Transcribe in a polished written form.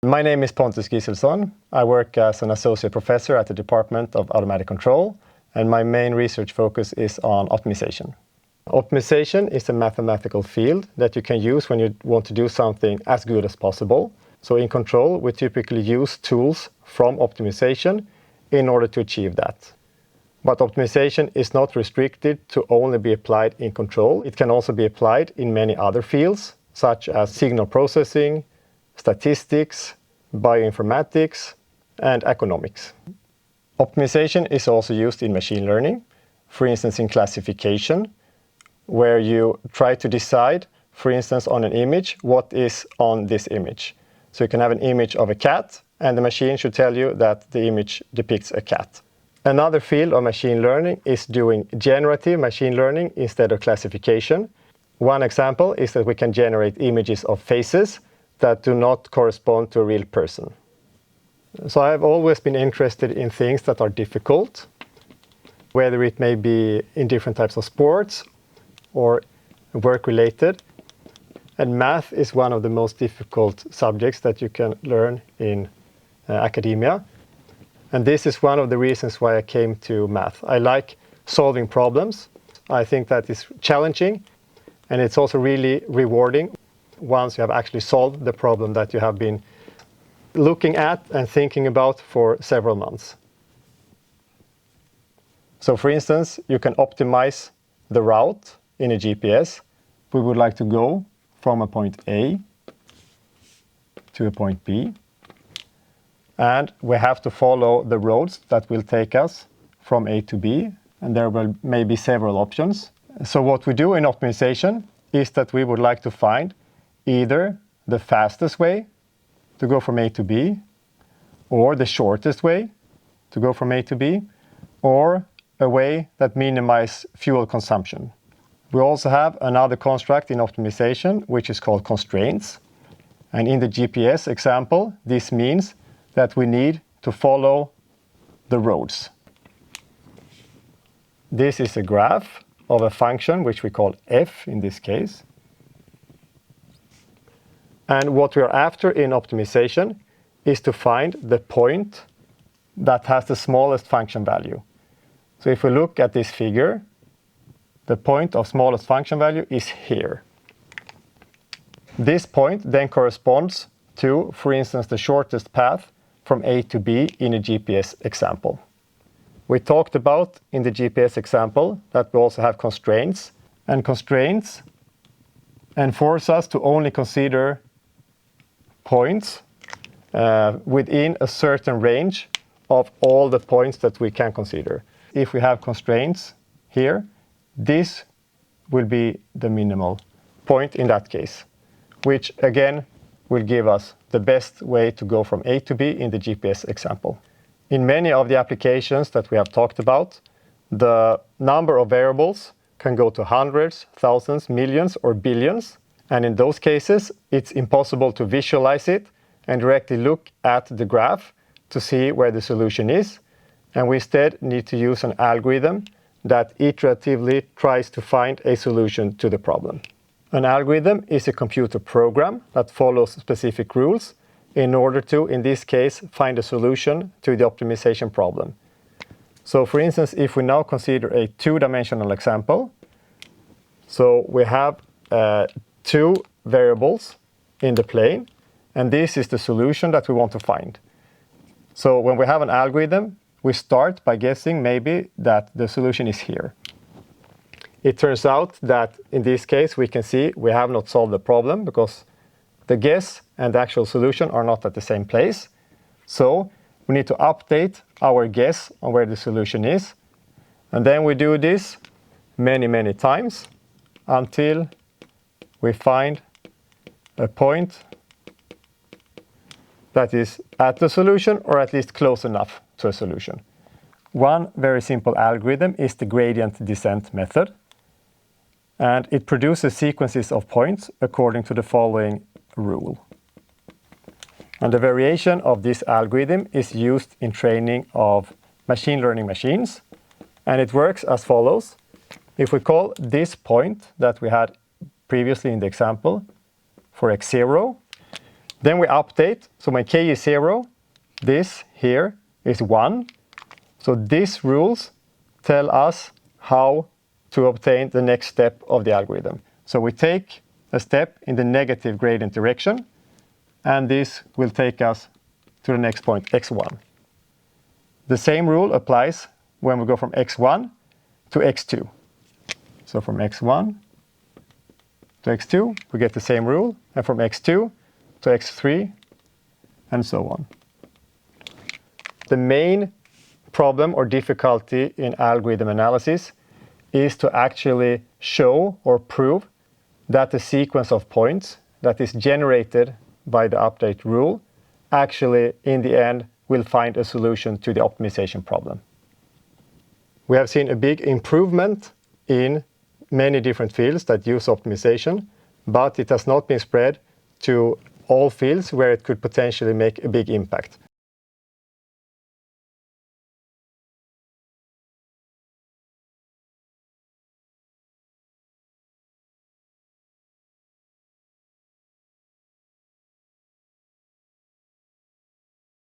My name is Pontus Giselsson. I work as an associate professor at the Department of Automatic Control, and my main research focus is on optimization. Optimization is a mathematical field that you can use when you want to do something as good as possible. So in control, we typically use tools from optimization in order to achieve that. But optimization is not restricted to only be applied in control. It can also be applied in many other fields, such as signal processing, statistics, bioinformatics, and economics. Optimization is also used in machine learning, for instance in classification, where you try to decide, for instance on an image, what is on this image. So you can have an image of a cat, and the machine should tell you that the image depicts a cat. Another field of machine learning is doing generative machine learning instead of classification. One example is that we can generate images of faces that do not correspond to a real person. So I've always been interested in things that are difficult, whether it may be in different types of sports or work-related. And math is one of the most difficult subjects that you can learn in academia. And this is one of the reasons why I came to math. I like solving problems. I think that is challenging, and it's also really rewarding once you have actually solved the problem that you have been looking at and thinking about for several months. So for instance, you can optimize the route in a GPS. We would like to go from a point A to a point B. And we have to follow the roads that will take us from A to B, and there will maybe several options. So what we do in optimization is that we would like to find either the fastest way to go from A to B, or the shortest way to go from A to B, or a way that minimizes fuel consumption. We also have another construct in optimization, which is called constraints. And in the GPS example, this means that we need to follow the roads. This is a graph of a function which we call f in this case. And what we are after in optimization is to find the point that has the smallest function value. So if we look at this figure, the point of smallest function value is here. This point then corresponds to, for instance, the shortest path from A to B in a GPS example. We talked about in the GPS example that we also have constraints, and constraints enforce us to only consider points within a certain range of all the points that we can consider. If we have constraints here, this will be the minimal point in that case, which again will give us the best way to go from A to B in the GPS example. In many of the applications that we have talked about, the number of variables can go to hundreds, thousands, millions, or billions. And in those cases, it's impossible to visualize it and directly look at the graph to see where the solution is. And we instead need to use an algorithm that iteratively tries to find a solution to the problem. An algorithm is a computer program that follows specific rules in order to, in this case, find a solution to the optimization problem. So for instance, if we now consider a two-dimensional example, so we have two variables in the plane, and this is the solution that we want to find. So when we have an algorithm, we start by guessing maybe that the solution is here. It turns out that in this case we can see we have not solved the problem because the guess and the actual solution are not at the same place. So we need to update our guess on where the solution is. And then we do this many times until we find a point that is at the solution or at least close enough to a solution. One very simple algorithm is the gradient descent method. And it produces sequences of points according to the following rule. And the variation of this algorithm is used in training of machine learning machines. And it works as follows. If we call this point that we had previously in the example for x0, Then we update. So when k is 0, this here is 1. So these rules tell us how to obtain the next step of the algorithm. So we take a step in the negative gradient direction, and this will take us to the next point, x1. The same rule applies when we go from x1 to x2. So from x1 to x2, we get the same rule, and from x2 to x3, and so on. The main problem or difficulty in algorithm analysis is to actually show or prove that the sequence of points that is generated by the update rule actually, in the end, will find a solution to the optimization problem. We have seen a big improvement in many different fields that use optimization, but it has not been spread to all fields where it could potentially make a big impact.